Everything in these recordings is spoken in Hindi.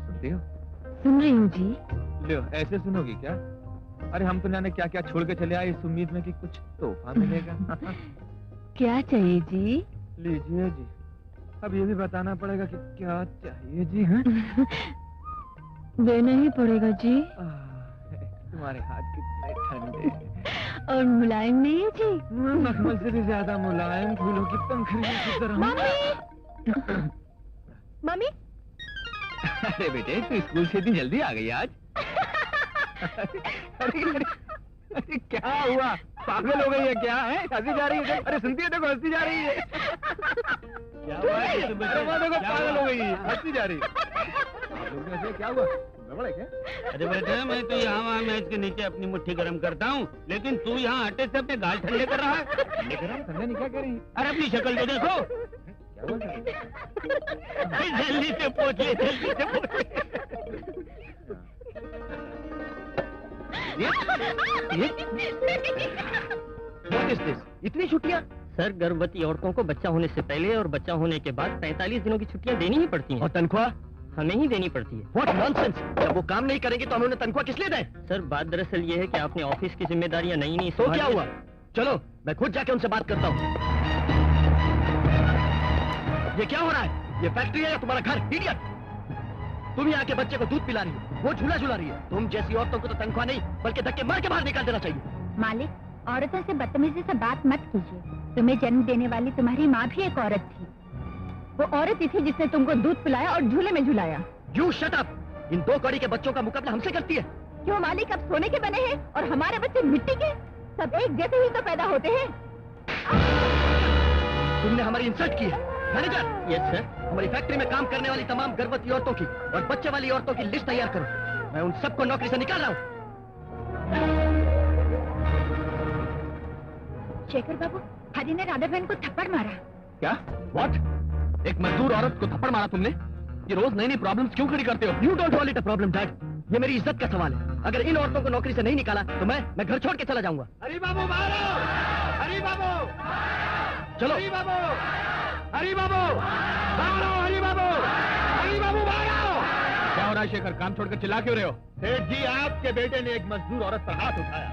सुनते हो? सुन रही हूँ जी। लो, ऐसे सुनोगी क्या? अरे हम तो जाने क्या क्या छोड़ के चले आए इस उम्मीद में कि कुछ तोहफा मिलेगा। क्या चाहिए जी? लीजिए जी। अब ये भी बताना पड़ेगा कि क्या चाहिए जी। हैं? देना ही पड़ेगा जी। तुम्हारे हाथ कितने ठंडे और मुलायम नहीं है जी। मखमल से भी ज्यादा मुलायम, फूलों की पंखुड़ियों की तरह। मम्मी! मम्मी! अरे बेटे, तू स्कूल से इतनी जल्दी आ गई आज? अरे क्या हुआ? पागल हो गई है क्या? है हंसी जा रही है? अरे सुनती है देखो, हंसी जा रही है। क्या हुआ? देखो पागल हो गई है, हंसी जा रही है। क्या हुआ? गड़बड़ है क्या? अरे बेटे, मैं तो यहाँ वहाँ मैच के नीचे अपनी मुट्ठी गर्म करता हूँ, लेकिन तू यहाँ आटे से अपने गाल ठंडे कर रहा है। ठंडे नहीं क्या कर रही? अरे अपनी शक्ल तो देखो। क्या हुआ? जल्दी से पोंछ ले, जल्दी से पोंछ ले। इतनी छुट्टियाँ? सर, गर्भवती औरतों को बच्चा होने से पहले और बच्चा होने के बाद 45 दिनों की छुट्टियाँ देनी ही पड़ती हैं। और तनख्वाह? हमें ही देनी पड़ती है। What nonsense! जब वो काम नहीं करेंगे तो उन्होंने तनख्वाह किस लिए दें? सर, बात दरअसल ये है कि आपने ऑफिस की जिम्मेदारियाँ नई नई तो क्या हुआ? चलो मैं खुद जाके उनसे बात करता हूँ। ये क्या हो रहा है? ये फैक्ट्री है या तुम्हारा घर? इडियट! तुम यहाँ के बच्चे को दूध पिला रही हो, वो झूला झूला रही है। तुम जैसी औरतों को तो तनख्वाह नहीं बल्कि धक्के मार के बाहर निकाल देना चाहिए। मालिक, औरतों से बदतमीजी से बात मत कीजिए। तुम्हें जन्म देने वाली तुम्हारी माँ भी एक औरत थी। वो औरत ही थी जिसने तुमको दूध पिलाया और झूले में झुलाया। You shut up! इन दो कौड़ी के बच्चों का मुकाबला हमसे करती है। क्यों मालिक, अब सोने के बने हैं और हमारे बच्चे मिट्टी के? सब एक जैसे ही तो पैदा होते हैं। तुमने हमारी इंसल्ट की है। मैनेजर! Yes sir. हमारी फैक्ट्री में काम करने वाली तमाम गर्भवती औरतों की और बच्चे वाली औरतों की लिस्ट तैयार करो। मैं उन सबको नौकरी से निकाल रहा हूँ। शेखर बाबू, हरी ने राधा बहन को थप्पड़ मारा। क्या? What? एक मजदूर औरत को थप्पड़ मारा तुमने? ये रोज नई नई प्रॉब्लम्स क्यों खड़ी करते हो? You don't call it a problem, Dad. ये मेरी इज्जत का सवाल है। अगर इन औरतों को नौकरी से नहीं निकाला तो मैं घर छोड़ के चला जाऊंगा। हरी बाबू बाहर आओ! हरी बाबू! चलो। हरी बाबू! हरी बाबू! बाहर आओ, हरी बाबू! हरी बाबू बाहर आओ! क्या हो रहा है शेखर? काम छोड़कर चिल्ला क्यों रहे हो? सेठ जी, आपके बेटे ने एक मजदूर औरत पर हाथ उठाया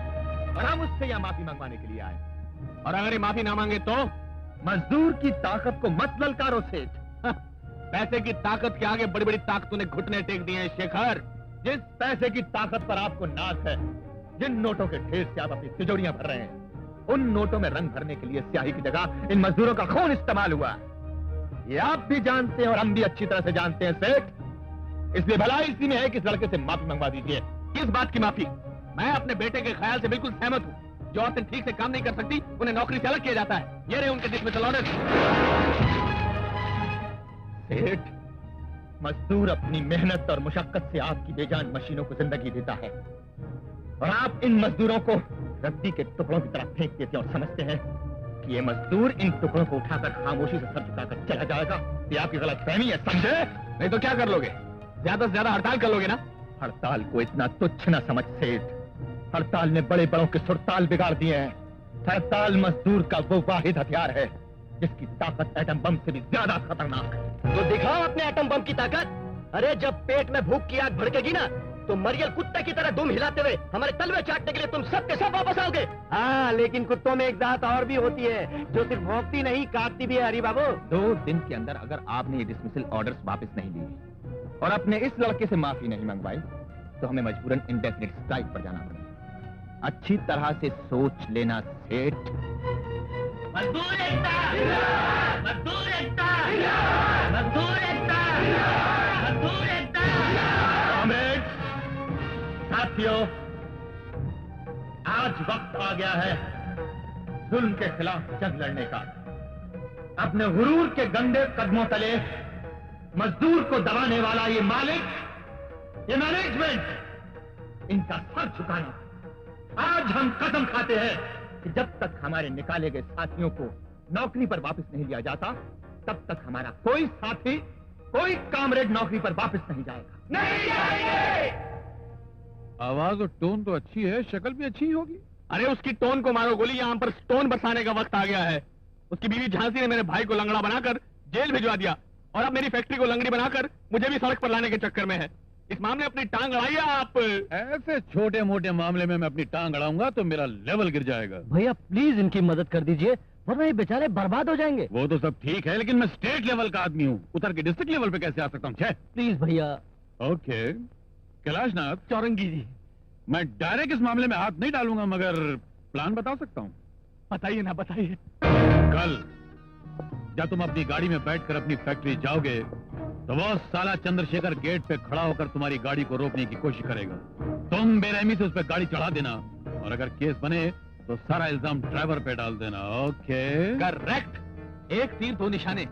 और हम उससे यहाँ माफी मंगवाने के लिए आए। और अगर ये माफी ना मांगे तो? मजदूर की ताकत को मत ललकारो सेठ। पैसे की ताकत के आगे बड़ी बड़ी ताकतों ने घुटने टेक दिए हैं शेखर। जिस पैसे की ताकत पर आपको नाज है, जिन नोटों के ढेर से आप अपनी तिजोरियां भर रहे हैं, उन नोटों में रंग भरने के लिए स्याही की जगह इन मजदूरों का खून इस्तेमाल हुआ। ये आप भी जानते हैं और हम भी अच्छी तरह से जानते हैं सेठ। इसलिए भलाई इसी में है कि इस लड़के से माफी मंगवा दीजिए। किस बात की माफी? मैं अपने बेटे के ख्याल से बिल्कुल सहमत हूँ। जो औरतें ठीक से काम नहीं कर सकती उन्हें नौकरी से अलग किया जाता है। ये रहे उनके डिसमिसल ऑर्डर। सेठ, मजदूर अपनी मेहनत और मुशक्कत से आपकी बेजान मशीनों को जिंदगी देता है और आप इन मजदूरों को रद्दी के टुकड़ों की तरफ फेंक देते और समझते हैं कि ये मजदूर इन टुकड़ों को उठाकर खामोशी से सर झुकाकर चला जाएगा। ये आपकी गलतफहमी है, समझे? नहीं तो क्या कर लोगे? ज्यादा से ज्यादा हड़ताल कर लोगे ना? हड़ताल को इतना तुच्छ न समझ सेठ। हड़ताल ने बड़े बड़ों के सुरताल बिगाड़ दिए हैं। हड़ताल मजदूर का वो वाहिद हथियार है जिसकी ताकत एटम बम से भी ज्यादा खतरनाक है। तो दिखाओ अपने एटम बम की ताकत। अरे जब पेट में भूख की आग भड़केगी ना तो मरियल कुत्ते की तरह दुम हिलाते हुए हमारे तलवे चाटने के लिए तुम सब के सब वापस आओगे। हाँ, लेकिन कुत्तों में एक जात और भी होती है जो सिर्फ भौंकती नहीं काटती भी है। हरी बाबू, 2 दिन के अंदर अगर आपने ये डिसमिसल ऑर्डर्स वापस नहीं लिए और अपने इस लड़के से माफी नहीं मंगवाई तो हमें मजबूरन इंडेफिनिट स्ट्राइक पर जाना पड़ेगा। अच्छी तरह से सोच लेना सेठ। मजदूर एकता! मजदूर एकता! मजदूर एकता! मजदूर एकता! कॉमरेड्स, साथियों, आज वक्त आ गया है जुल्म के खिलाफ जंग लड़ने का। अपने गुरूर के गंदे कदमों तले मजदूर को दबाने वाला ये मालिक, ये मैनेजमेंट, इनका सर झुकाना। आज हम कसम खाते हैं कि जब तक हमारे निकाले गए साथियों को नौकरी पर वापस नहीं लिया जाता तब तक हमारा कोई साथी, कोई कामरेड नौकरी पर वापस नहीं जाएगा। नहीं जाएंगे। आवाज और टोन तो अच्छी है, शक्ल भी अच्छी होगी। अरे उसकी टोन को मारो गोली, यहाँ पर स्टोन बरसाने का वक्त आ गया है। उसकी बीवी झांसी ने मेरे भाई को लंगड़ा बनाकर जेल भिजवा दिया और अब मेरी फैक्ट्री को लंगड़ी बनाकर मुझे भी सड़क पर लाने के चक्कर में है। इस मामले अपनी टांग अड़ाइए आप। ऐसे छोटे मोटे मामले में मैं अपनी टांग अड़ाऊंगा तो मेरा लेवल गिर जाएगा। भैया प्लीज इनकी मदद कर दीजिए, वरना ये बेचारे बर्बाद हो जाएंगे। वो तो सब ठीक है, लेकिन मैं स्टेट लेवल का आदमी हूँ, उतर के डिस्ट्रिक्ट लेवल पे कैसे आ सकता हूँ? प्लीज भैया। ओके कैलाशनाथ चौरंगी जी, मैं डायरेक्ट इस मामले में हाथ नहीं डालूंगा, मगर प्लान बता सकता हूँ। बताइए ना, बताइए। कल जब तुम अपनी गाड़ी में बैठकर अपनी फैक्ट्री जाओगे तो वो साला चंद्रशेखर गेट पे खड़ा होकर तुम्हारी गाड़ी को रोकने की कोशिश करेगा। तुम बेरहमी से उस पर गाड़ी चढ़ा देना, और अगर केस बने तो सारा इल्जाम ड्राइवर पे डाल देना। Okay correct. एक तीर दो निशाने।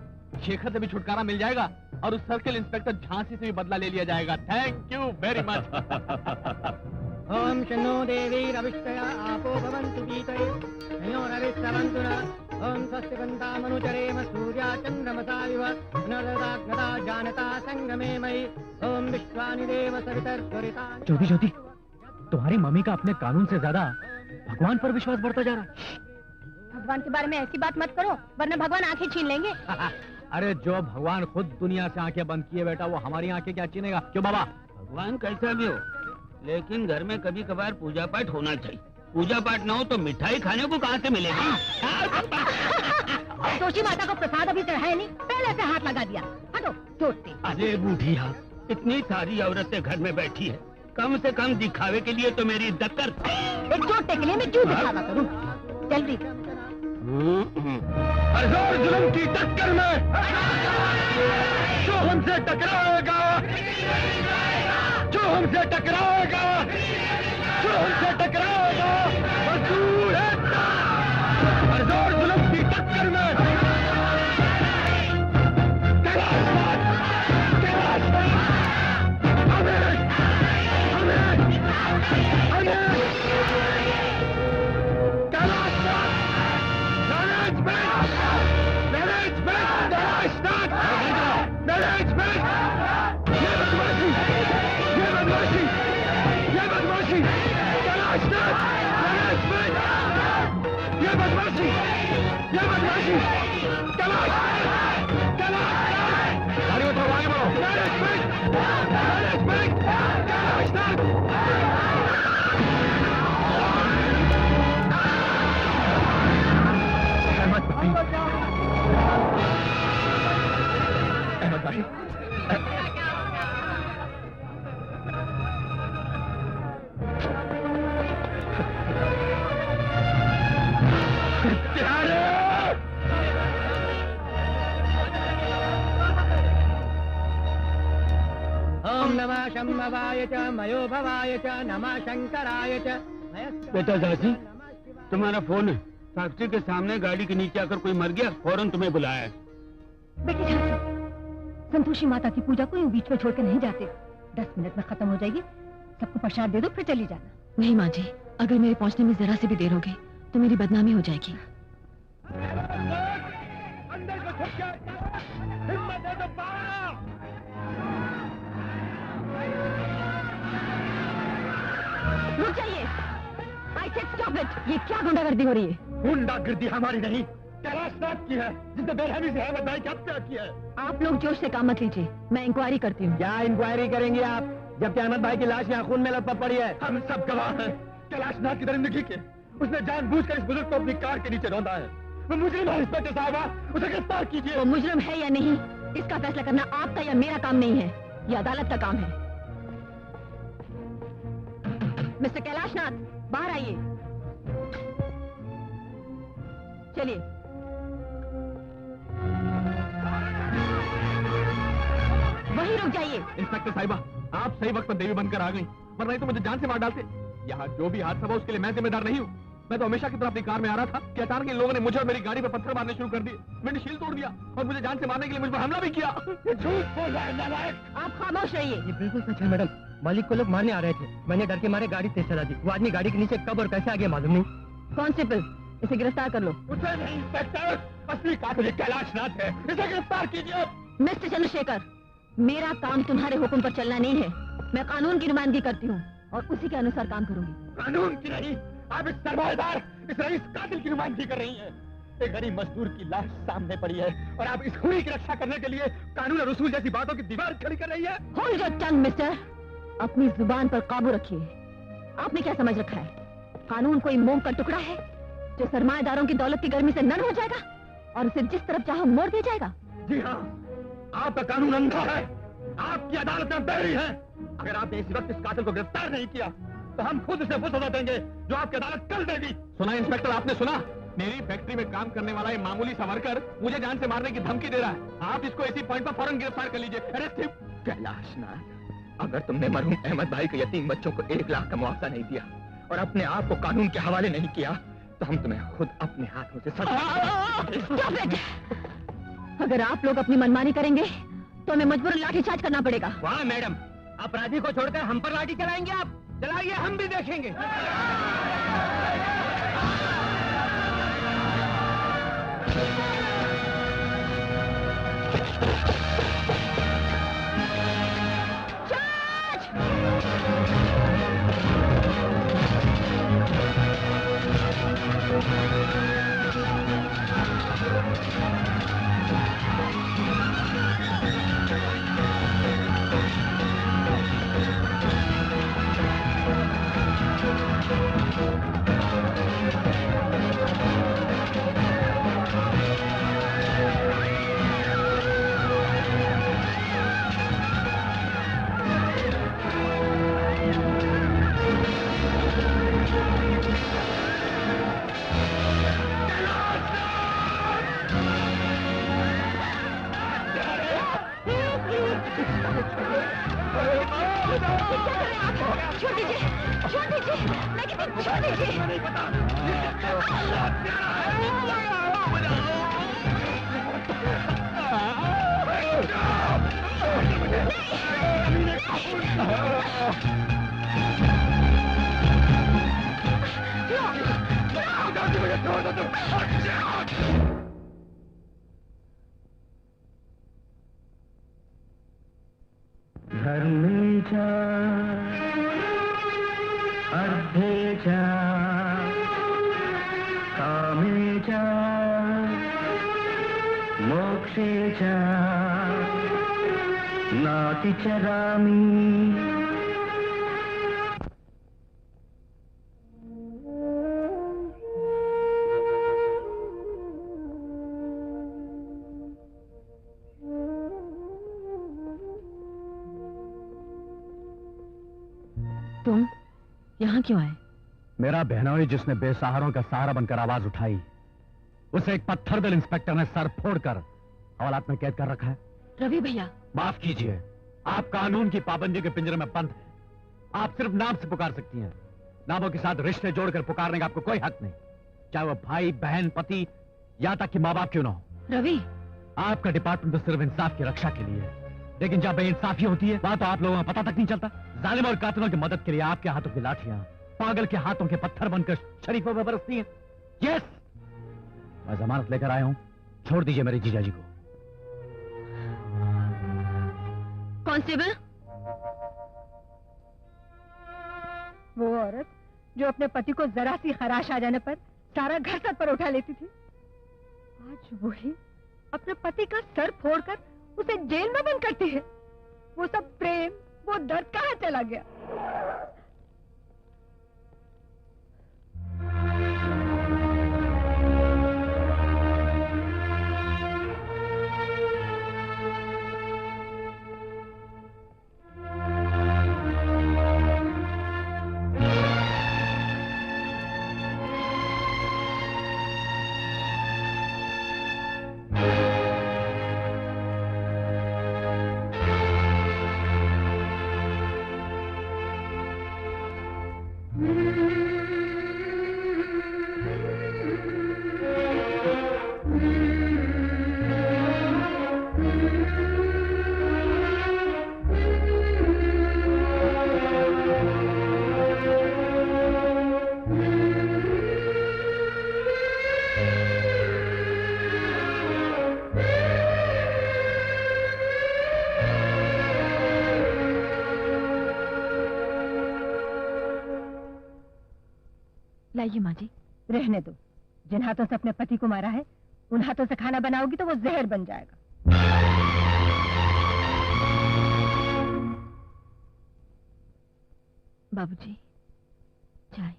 शेखर से भी छुटकारा मिल जाएगा और उस सर्किल इंस्पेक्टर झांसी से भी बदला ले लिया जाएगा। Thank you very much. ओम शन्नो देवी रविष्टया आपो भवन्तु पीतये नयोरविश्रवन्तु न। ओम स्वस्ति पन्तामनुचरेम सूर्या चन्द्रमसा विव नरदाग्नदा जानता संगमे मयि। ओम विश्वानि देव सवितर्दुरितानि। ज्योति ज्योति, तुम्हारी मम्मी का अपने कानून से ज्यादा भगवान पर विश्वास बढ़ता जा रहा है। भगवान के बारे में ऐसी बात मत करो, वरना भगवान आंखें छीन लेंगे। अरे जो भगवान खुद दुनिया से आंखें बंद किए बेटा, वो हमारी आंखें क्या छीनेगा? क्यों बाबा? भगवान कैसा भी हो, लेकिन घर में कभी कभार पूजा पाठ होना चाहिए। पूजा पाठ ना हो तो मिठाई खाने को कहाँ से मिलेगी? जोशी माता को प्रसाद अभी चढ़ाया नहीं, पहले से हाथ लगा दिया। हटो चोटते। अरे बूढ़िया, इतनी सारी औरतें घर में बैठी है, कम से कम दिखावे के लिए तो मेरी इज्जत कर। एक चोट के लिए मैं क्यों दिखावा करूं? जल्दी। हज़ार जुल्म की टक्कर में जो हमसे टकराएगा, जो हमसे टकराएगा, जो हमसे टकराएगा, मजदूर है। हज़ार जुल्म की टक्कर में नमः शंभवाय च मयो भवाय च नमः शंकराय च। बेटा झांसी, तुम्हारा फोन है। फैक्ट्री के सामने गाड़ी के नीचे आकर कोई मर गया, फौरन तुम्हें बुलाया है। बेटी झांसी, संतोषी माता की पूजा को यूं बीच में छोड़कर नहीं जाते। 10 मिनट में खत्म हो जाएगी। सबको प्रसाद दे दो, फिर चली जाना। नहीं माँ जी, अगर मेरे पहुंचने में जरा सी भी देर होगी तो मेरी बदनामी हो जाएगी। अंदर को छुप जाए, हिम्मत है तो पाओ। रुक जाइए। I said stop it। ये क्या गुंडागर्दी हो रही है? गुंडागर्दी हमारी नहीं, कैलाशनाथ की है, जिसने बेरहमी से अहमद भाई की हत्या की है। आप लोग जोश से काम मत लीजिए, मैं इंक्वायरी करती हूँ। क्या इंक्वायरी करेंगे आप, जबकि अहमद भाई की लाश यहाँ खून में लथपथ पड़ी है? हम सब गवाह हैं कैलाशनाथ की दरिंदगी के। उसने जानबूझकर इस बुजुर्ग को अपनी कार के नीचे रौंदा है। वो मुजरिम है इंस्पेक्टर साहबा, उसे गिरफ्तार कीजिए। वो मुजरिम है या नहीं, इसका फैसला करना आपका या मेरा काम नहीं है, ये अदालत का काम है। मिस्टर कैलाशनाथ, बाहर आइए। चलिए। वहीं रुक जाइए। इंस्पेक्टर साहिबा, आप सही वक्त पर देवी बनकर आ गई, वरना नहीं तो मुझे जान से मार डालते। यहाँ जो भी हादसा हुआ उसके लिए मैं जिम्मेदार नहीं हूँ। मैं तो हमेशा की तरह अपनी कार में आ रहा था कि अचानक इन लोगों ने मुझे और मेरी गाड़ी पर पत्थर मारने शुरू कर दिए। मैंने शील तोड़ दिया और मुझे जान से मारने के लिए मुझ पर हमला भी किया। ये झूठ बोल रहा है नालायक। आप खामोश रहिए। ये बिल्कुल सच है मैडम, मालिक को लोग मारने आ रहे थे, मैंने डर के मारे गाड़ी तेज चला दी। वो आदमी गाड़ी के नीचे कब और कैसे आ गया मालूम नहीं। कांस्टेबल, इसे गिरफ्तार कर लो। उसे नहीं इंस्पेक्टर, असली कातिल कैलाशनाथ है, इसे गिरफ्तार कीजिए। मिस्टर चंद्रशेखर, मेरा काम तुम्हारे हुक्म पर चलना नहीं है। मैं कानून की नुमाइंदगी करती हूँ और उसी के अनुसार काम करूंगी। कानून की नहीं, आप इस सरमाएदार, इस रईस कातिल की नुमाइंदगी कर रही हैं। एक गरीब मजदूर की लाश सामने पड़ी है और आप इस हुई की रक्षा करने के लिए कानून और उसूल जैसी बातों की दीवार खड़ी कर रही है। होल्ड योर टंग मिस्टर, अपनी जुबान पर काबू रखिए। आपने क्या समझ रखा है? कानून कोई मोम का टुकड़ा है जो सरमाएदारों की दौलत की गर्मी से नन हो जाएगा और उसे जिस तरफ चाहो मोड़ दिया जाएगा? जी हाँ, आपका कानून अंधा है, आपकी अदालतें बहरी हैं। अगर आपने इस वक्त इस कातिल को गिरफ्तार नहीं किया तो हम खुद इसे वो सजा देंगे जो आपकी अदालत कल देगी। सुना इंस्पेक्टर, आपने सुना? मेरी फैक्ट्री में काम करने वाला ये मामूली सा वर्कर मुझे जान से मारने की धमकी दे रहा है। आप इसको इसी पॉइंट पर फौरन गिरफ्तार कर लीजिए। Arrest him. कैलाशनाथ, अगर तुमने मरहूम अहमद भाई के यतीम बच्चों को 1 लाख का मुआवजा नहीं दिया और अपने आप को कानून के हवाले नहीं किया तो हम तुम्हें खुद अपने हाथों से Stop it! अगर आप लोग अपनी मनमानी करेंगे तो हमें मजबूरन लाठीचार्ज करना पड़ेगा। वाह मैडम, अपराधी को छोड़कर हम पर लाठी चलाएंगे आप? चलाइए, हम भी देखेंगे। छोड़ दीजिए, छोड़ दीजिए, मैं कहती हूँ छोड़ दीजिए। घर में जा, अर्धे जा, कामे जा, मोक्षे जा, नाति चरामि। तुम यहाँ क्यों आए? मेरा बहनोई जिसने बेसहारों का सहारा बनकर आवाज उठाई, उसे एक पत्थर दिल इंस्पेक्टर ने सर फोड़कर हवालात में कैद कर रखा है। रवि भैया, माफ कीजिए, आप कानून की पाबंदी के पिंजरे में बंद हैं। आप सिर्फ नाम से पुकार सकती हैं। नामों के साथ रिश्ते जोड़कर पुकारने का आपको कोई हक नहीं, चाहे वो भाई, बहन, पति या तक कि माँ बाप क्यों ना हो। रवि, आपका डिपार्टमेंट तो सिर्फ इंसाफ की रक्षा के लिए है, लेकिन जब बेइंसाफी होती है वहां तो आप लोगों को पता तक नहीं चलता। जालिम और कातिलों की मदद के लिए आपके हाथों की लाठियां पागल के हाथों के पत्थर बनकर शरीफों में बरसती हैं। यस, मैं जमानत लेकर आया हूं, छोड़ दीजिए मेरे जीजाजी को। कांस्टेबल, वो औरत जो अपने पति को जरा सी खराश आ जाने पर सारा घर सर पर उठा लेती थी, आज वही अपने पति का सर फोड़कर उसे जेल में बंद करती है। वो सब प्रेम, वो दर्द कहाँ चला गया? लाइए माँ जी। रहने दो, जिन हाथों से अपने पति को मारा है उन हाथों से खाना बनाओगी तो वो जहर बन जाएगा। बाबूजी, चाय।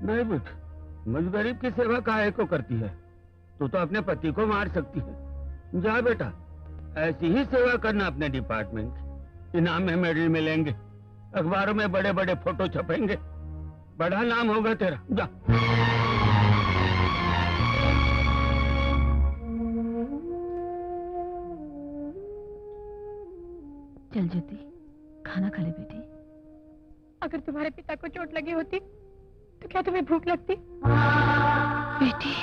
नहीं बेटा, मुझ गरीब की सेवा काहे को करती है? तू तो अपने पति को मार सकती है। जा बेटा, ऐसी ही सेवा करना अपने डिपार्टमेंट की। इनाम में मेडल मिलेंगे, अखबारों में बड़े बड़े फोटो छपेंगे, बड़ा नाम होगा तेरा। जा। चल ज्योति, खाना खा ले बेटी। अगर तुम्हारे पिता को चोट लगी होती तो क्या तुम्हें भूख लगती? बेटी,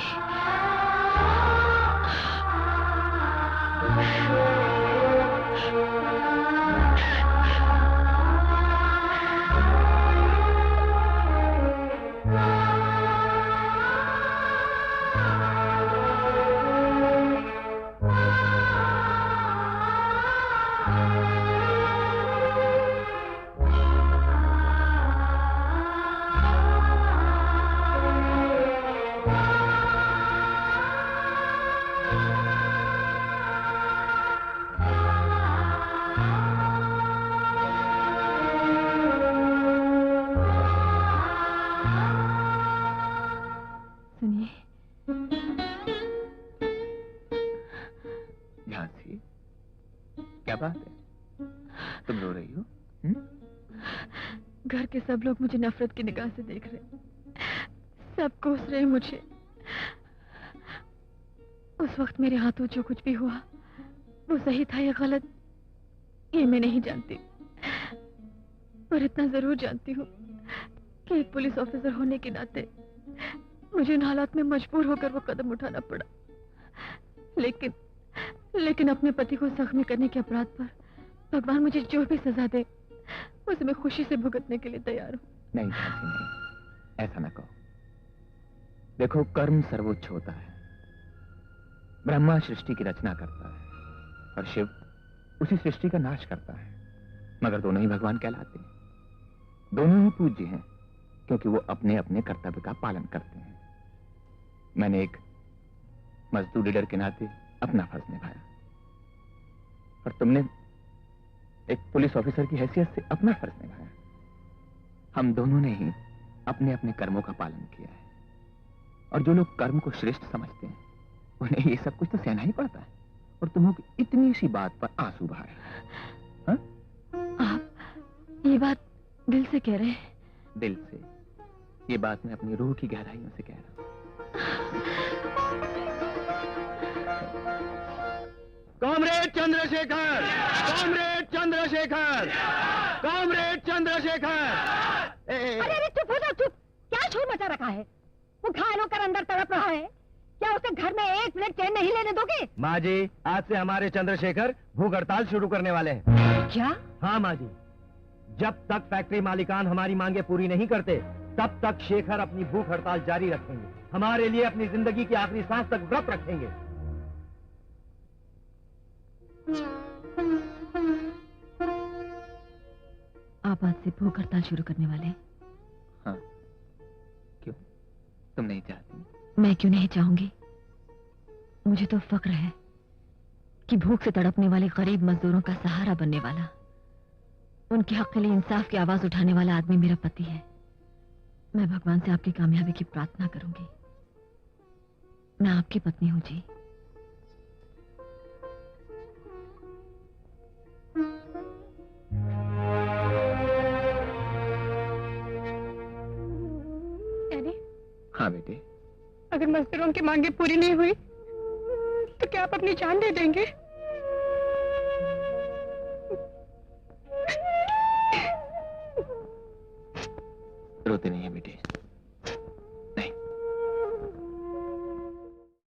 झांसी, क्या बात है? तुम रो रही हो? घर के सब लोग मुझे नफरत की निगाह से देख रहे, सब कोस रहे मुझे। उस वक्त मेरे हाथों जो कुछ भी हुआ वो सही था या गलत ये मैं नहीं जानती, पर इतना जरूर जानती हूँ कि एक पुलिस ऑफिसर होने के नाते मुझे इन हालात में मजबूर होकर वो कदम उठाना पड़ा। लेकिन अपने पति को जख्मी करने के अपराध पर भगवान मुझे जो भी सजा दे उसे मैं खुशी से भुगतने के लिए तैयार हूँ। नहीं झांसी, नहीं, ऐसा ना कहो। देखो, कर्म सर्वोच्च होता है। ब्रह्मा सृष्टि की रचना करता है और शिव उसी सृष्टि का नाश करता है, मगर दोनों ही भगवान कहलाते हैं। दोनों ही पूज्य हैं क्योंकि वो अपने अपने कर्तव्य का पालन करते हैं। मैंने एक मजदूर लीडर के नाते अपना फर्ज निभाया और तुमने एक पुलिस ऑफिसर की हैसियत से अपना फर्ज निभाया। हम दोनों ने ही अपने अपने कर्मों का पालन किया है और जो लोग कर्म को श्रेष्ठ समझते हैं उन्हें ये सब कुछ तो सहना ही पड़ता है, और तुम इतनी सी बात पर आंसू बहाए। हाँ? आप ये बात दिल से कह रहे हैं? दिल से। ये बात मैं अपनी रूह की गहराइयों से कह रहा हूँ। Comrade Chandrashekhar, comrade Chandrashekhar, comrade Chandrashekhar. अरे चुप हो जाओ, चुप। क्या शोर मचा रखा है? वो घायल होकर अंदर तड़प रहा है, क्या उसे घर में एक मिनट चैन नहीं लेने दोगे? माँ जी, आज से हमारे चंद्रशेखर भूख हड़ताल शुरू करने वाले हैं। क्या? हाँ माँ जी, जब तक फैक्ट्री मालिकान हमारी मांगे पूरी नहीं करते तब तक शेखर अपनी भूख हड़ताल जारी रखेंगे। हमारे लिए अपनी जिंदगी की आखिरी सांस तक व्रत रखेंगे। आप आज से भूख हड़ताल शुरू करने वाले हैं? हाँ, क्यों? तुम नहीं चाहती? मैं क्यों नहीं चाहूंगी? मुझे तो फक्र है कि भूख से तड़पने वाले गरीब मजदूरों का सहारा बनने वाला, उनके हक के लिए इंसाफ की आवाज उठाने वाला आदमी मेरा पति है। मैं भगवान से आपकी कामयाबी की प्रार्थना करूंगी। मैं आपकी पत्नी हूं जी। हाँ बेटे। अगर मजदूरों की मांगे पूरी नहीं हुई तो क्या आप अपनी जान दे देंगे? रोते नहीं है बेटे।